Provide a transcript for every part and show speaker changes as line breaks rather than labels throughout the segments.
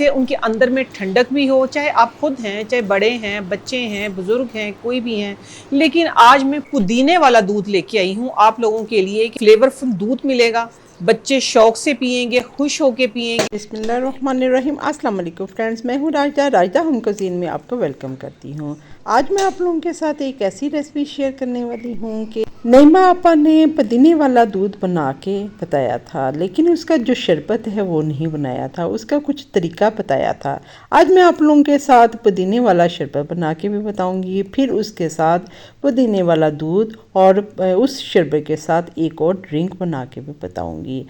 जिससे उनके अंदर में ठंडक भी हो, चाहे आप खुद हैं, चाहे बड़े हैं, बच्चे हैं, बुजुर्ग हैं, कोई भी हैं। लेकिन आज मैं पुदीने वाला दूध लेके आई हूँ आप लोगों के लिए। फ्लेवरफुल दूध मिलेगा, बच्चे शौक से पियेंगे, खुश होके पियेंगे।
बिस्मिल्लाहिर्रहमानिर्रहीम। अस्सलाम वालेकुम फ्रेंड्स, मैं हूँ राजदा होम कुजीन में आपको वेलकम करती हूँ। आज मैं आप लोगों के साथ एक ऐसी रेसिपी शेयर करने वाली हूँ कि नईमा आपा ने पुदीने वाला दूध बना के बताया था, लेकिन उसका जो शरबत है वो नहीं बनाया था, उसका कुछ तरीका बताया था। आज मैं आप लोगों के साथ पुदीने वाला शरबत बना के भी बताऊँगी, फिर उसके साथ पुदीने वाला दूध और उस शरबत के साथ एक और ड्रिंक बना के भी बताऊँगी,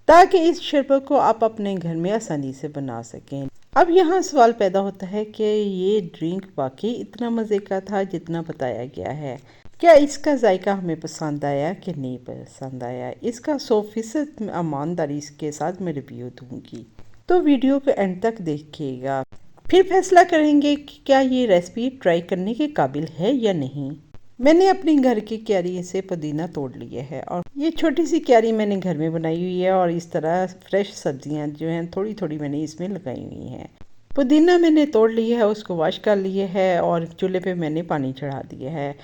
ताकि इस शरबत को आप अपने घर में आसानी से बना सकें। अब यहाँ सवाल पैदा होता है कि ये ड्रिंक वाकई इतना मज़े का था जितना बताया गया है? क्या इसका जायका हमें पसंद आया कि नहीं पसंद आया? इसका 100% ईमानदारी के साथ मैं रिव्यू दूंगी, तो वीडियो को एंड तक देखिएगा। फिर फैसला करेंगे कि क्या ये रेसिपी ट्राई करने के काबिल है या नहीं। मैंने अपनी घर की क्यारी से पुदीना तोड़ लिया है और ये छोटी सी क्यारी मैंने घर में बनाई हुई है, और इस तरह फ्रेश सब्जियां जो हैं थोड़ी थोड़ी मैंने इसमें लगाई हुई हैं। पुदीना मैंने तोड़ लिया है, उसको वॉश कर लिया है और चूल्हे पे मैंने पानी चढ़ा दिया है।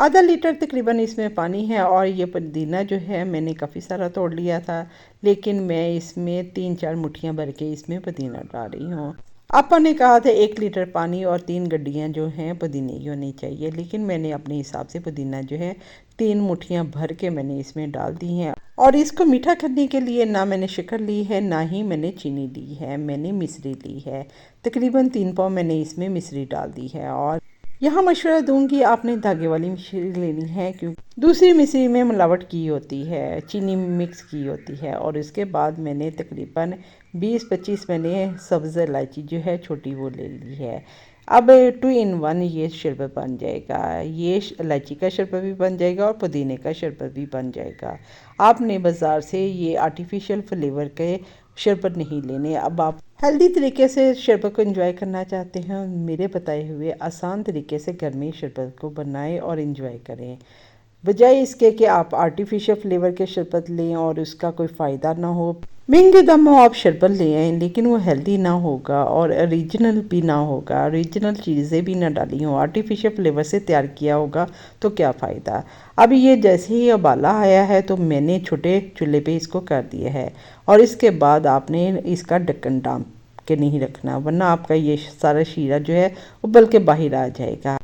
आधा लीटर तकरीबन इसमें पानी है, और ये पुदीना जो है मैंने काफ़ी सारा तोड़ लिया था, लेकिन मैं इसमें 3-4 मुट्ठियाँ भर के इसमें पुदीना डाल रही हूँ। आपा ने कहा था 1 लीटर पानी और 3 गड्डियाँ जो हैं पुदीने की होनी चाहिए, लेकिन मैंने अपने हिसाब से पुदीना जो है 3 मुट्ठियाँ भर के मैंने इसमें डाल दी हैं। और इसको मीठा करने के लिए ना मैंने शक्कर ली है, ना ही मैंने चीनी ली है, मैंने मिश्री ली है। तकरीबन 3 पाव मैंने इसमें मिश्री डाल दी है। और यहाँ मशवरा दूंगी, आपने धागे वाली मिश्री लेनी है, क्योंकि दूसरी मिश्री में मिलावट की होती है, चीनी मिक्स की होती है। और इसके बाद मैंने तकरीबन 20-25 मैंने सब्ज़ इलायची जो है छोटी वो ले ली है। अब 2 in 1 ये शरबत बन जाएगा। ये इलायची का शरबत भी बन जाएगा और पुदीने का शरबत भी बन जाएगा। आपने बाज़ार से ये आर्टिफिशियल फ्लेवर के शरबत नहीं लेने। अब आप हेल्दी तरीके से शरबत को एंजॉय करना चाहते हैं, मेरे बताए हुए आसान तरीके से घर में शरबत को बनाएं और एंजॉय करें, बजाय इसके कि आप आर्टिफिशियल फ्लेवर के शरबत लें और उसका कोई फ़ायदा ना हो। महंगे दामों आप शरबत ले आएँ, लेकिन वो हेल्दी ना होगा और ओरिजिनल भी ना होगा, ओरिजिनल चीज़ें भी ना डाली हों, आर्टिफिशियल फ्लेवर से तैयार किया होगा, तो क्या फ़ायदा। अब ये जैसे ही उबाला आया है तो मैंने छोटे चूल्हे पे इसको कर दिया है, और इसके बाद आपने इसका ढक्कन ढाँप के नहीं रखना, वरना आपका ये सारा शीरा जो है उबल के बाहर आ जाएगा।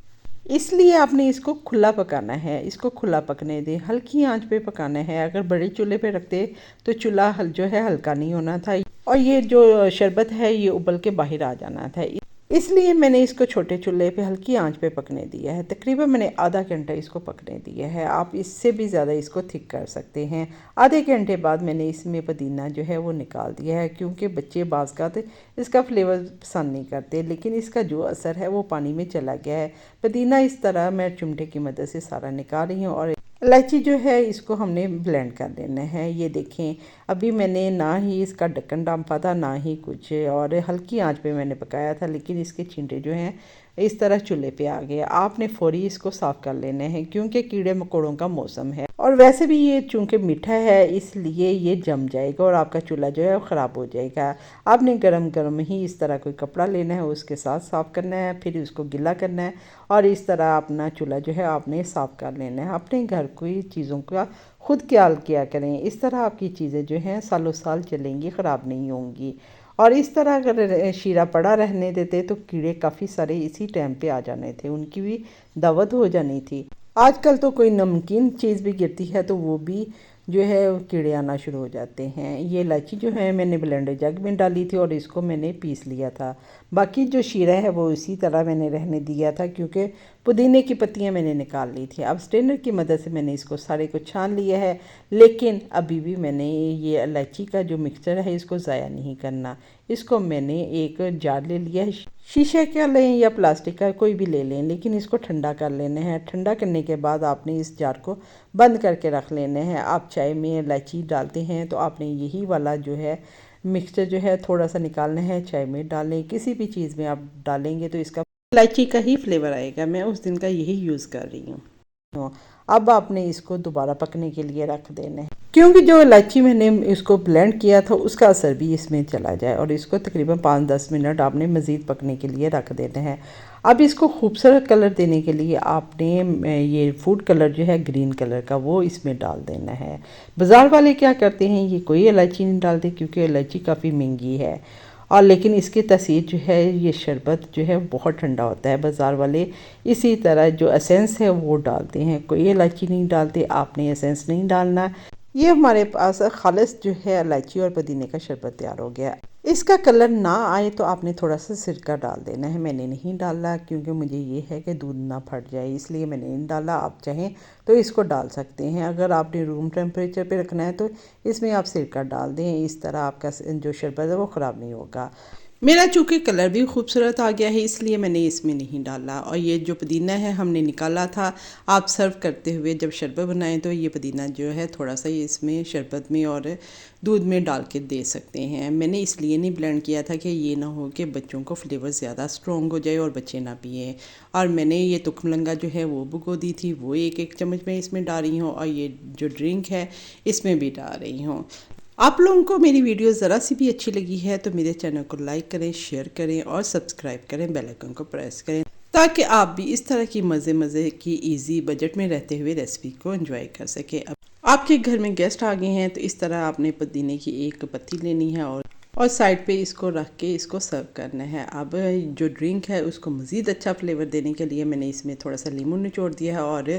इसलिए आपने इसको खुला पकाना है, इसको खुला पकने दें, हल्की आंच पे पकाना है। अगर बड़े चूल्हे पे रखते तो चूल्हा जो है हल्का नहीं होना था, और ये जो शरबत है ये उबल के बाहर आ जाना था। इसलिए मैंने इसको छोटे चूल्हे पे हल्की आंच पे पकने दिया है। तकरीबन मैंने आधा घंटा इसको पकने दिया है। आप इससे भी ज़्यादा इसको थिक कर सकते हैं। आधे घंटे बाद मैंने इसमें पुदीना जो है वो निकाल दिया है, क्योंकि बच्चे बाज़ का इसका फ्लेवर पसंद नहीं करते, लेकिन इसका जो असर है वो पानी में चला गया है। पुदीना इस तरह मैं चिमटे की मदद से सारा निकाल रही हूँ, और इलायची जो है इसको हमने ब्लेंड कर लेना है। ये देखें, अभी मैंने ना ही इसका ढक्कन ढाँपा था ना ही कुछ, और हल्की आंच पे मैंने पकाया था, लेकिन इसके छींटे जो हैं इस तरह चूल्हे पे आ गए। आपने फौरी इसको साफ़ कर लेना है, क्योंकि कीड़े मकोड़ों का मौसम है, और वैसे भी ये चूँकि मीठा है इसलिए ये जम जाएगा और आपका चूल्हा जो है वो ख़राब हो जाएगा। आपने गरम गरम ही इस तरह कोई कपड़ा लेना है, उसके साथ साफ़ करना है, फिर उसको गिला करना है, और इस तरह अपना चूल्हा जो है आपने साफ़ कर लेना है। अपने घर की चीज़ों का खुद ख्याल किया करें, इस तरह आपकी चीज़ें जो हैं सालों साल चलेंगी, ख़राब नहीं होंगी। और इस तरह अगर शीरा पड़ा रहने देते तो कीड़े काफ़ी सारे इसी टाइम पे आ जाने थे, उनकी भी दावत हो जानी थी। आजकल तो कोई नमकीन चीज़ भी गिरती है तो वो भी जो है कीड़े आना शुरू हो जाते हैं। ये इलायची जो है मैंने ब्लेंडर जग में डाली थी और इसको मैंने पीस लिया था। बाकी जो शीरा है वो इसी तरह मैंने रहने दिया था, क्योंकि पुदीने की पत्तियां मैंने निकाल ली थी। अब स्ट्रेनर की मदद से मैंने इसको सारे को छान लिया है, लेकिन अभी भी मैंने ये इलायची का जो मिक्सचर है इसको ज़ाया नहीं करना। इसको मैंने एक जार ले लिया है, शीशे का लें या प्लास्टिक का कोई भी ले लें, लेकिन इसको ठंडा कर लेना है। ठंडा करने के बाद आपने इस जार को बंद करके रख लेना है। आप चाय में इलायची डालते हैं तो आपने यही वाला जो है मिक्सचर जो है थोड़ा सा निकालना है, चाय में डालें, किसी भी चीज़ में आप डालेंगे तो इसका इलायची का ही फ्लेवर आएगा। मैं उस दिन का यही यूज़ कर रही हूँ। अब आपने इसको दोबारा पकने के लिए रख देना है, क्योंकि जो इलायची मैंने इसको ब्लेंड किया था उसका असर भी इसमें चला जाए। और इसको तकरीबन 5-10 मिनट आपने मज़ीद पकने के लिए रख देना है। अब इसको खूबसूरत कलर देने के लिए आपने ये फूड कलर जो है ग्रीन कलर का वो इसमें डाल देना है। बाज़ार वाले क्या करते हैं, ये कोई इलायची नहीं डालते क्योंकि इलायची काफ़ी महंगी है, और लेकिन इसकी तासीर जो है, ये शरबत जो है बहुत ठंडा होता है। बाज़ार वाले इसी तरह जो एसेंस है वो डालते हैं, कोई इलायची नहीं डालते। आपने एसेंस नहीं डालना। ये हमारे पास खालिस जो है इलायची और पुदीने का शरबत तैयार हो गया। इसका कलर ना आए तो आपने थोड़ा सा सिरका डाल देना है। मैंने नहीं डाला क्योंकि मुझे ये है कि दूध ना फट जाए, इसलिए मैंने नहीं डाला। आप चाहें तो इसको डाल सकते हैं। अगर आपने रूम टेम्परेचर पे रखना है तो इसमें आप सिरका डाल दें, इस तरह आपका जो शरबत है वो ख़राब नहीं होगा। मेरा चूँकि कलर भी खूबसूरत आ गया है इसलिए मैंने इसमें नहीं डाला। और ये जो पुदीना है हमने निकाला था। आप सर्व करते हुए जब शरबत बनाएं तो ये पुदीना जो है थोड़ा सा इसमें शरबत में और दूध में डाल के दे सकते हैं। मैंने इसलिए नहीं ब्लेंड किया था कि ये ना हो कि बच्चों को फ्लेवर ज़्यादा स्ट्रॉन्ग हो जाए और बच्चे ना पिएँ। और मैंने ये तुखमलंगा जो है वो भिगो दी थी, वो एक चम्मच में इसमें डाल रही हूँ, और ये जो ड्रिंक है इसमें भी डाल रही हूँ। आप लोगों को मेरी वीडियो ज़रा सी भी अच्छी लगी है तो मेरे चैनल को लाइक करें, शेयर करें और सब्सक्राइब करें, बेल आइकन को प्रेस करें, ताकि आप भी इस तरह की मज़े की इजी बजट में रहते हुए रेसिपी को एंजॉय कर सकें। अब आपके घर में गेस्ट आ गए हैं तो इस तरह आपने पुदीने की एक पत्ती लेनी है और साइड पे इसको रख के इसको सर्व करना है। अब जो ड्रिंक है उसको मज़ीद अच्छा फ्लेवर देने के लिए मैंने इसमें थोड़ा सा लीमू निचोड़ दिया है और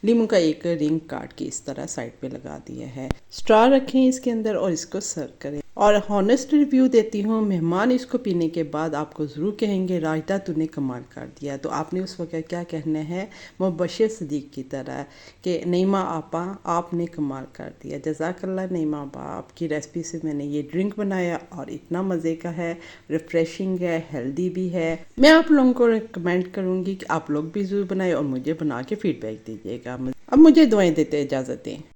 लीमू का एक रिंग काट के इस तरह साइड पे लगा दिया है। स्ट्रॉ रखें इसके अंदर और इसको सर्व करें। और हॉनेस्ट रिव्यू देती हूँ, मेहमान इसको पीने के बाद आपको ज़रूर कहेंगे रायता तूने कमाल कर दिया। तो आपने उस वक्त क्या कहना है, मुबश्शिर सदीक की तरह कि नईमा आपा आपने कमाल कर दिया। जज़ाकल्लाह नईमा आपा, आपकी रेसिपी से मैंने ये ड्रिंक बनाया और इतना मज़े का है, रिफ़्रेशिंग है, हेल्दी भी है। मैं आप लोगों को रिकमेंड करूँगी कि आप लोग भी ज़रूर बनाएं और मुझे बना के फ़ीडबैक दीजिएगा। अब मुझे दुआएं देते इजाज़त दें।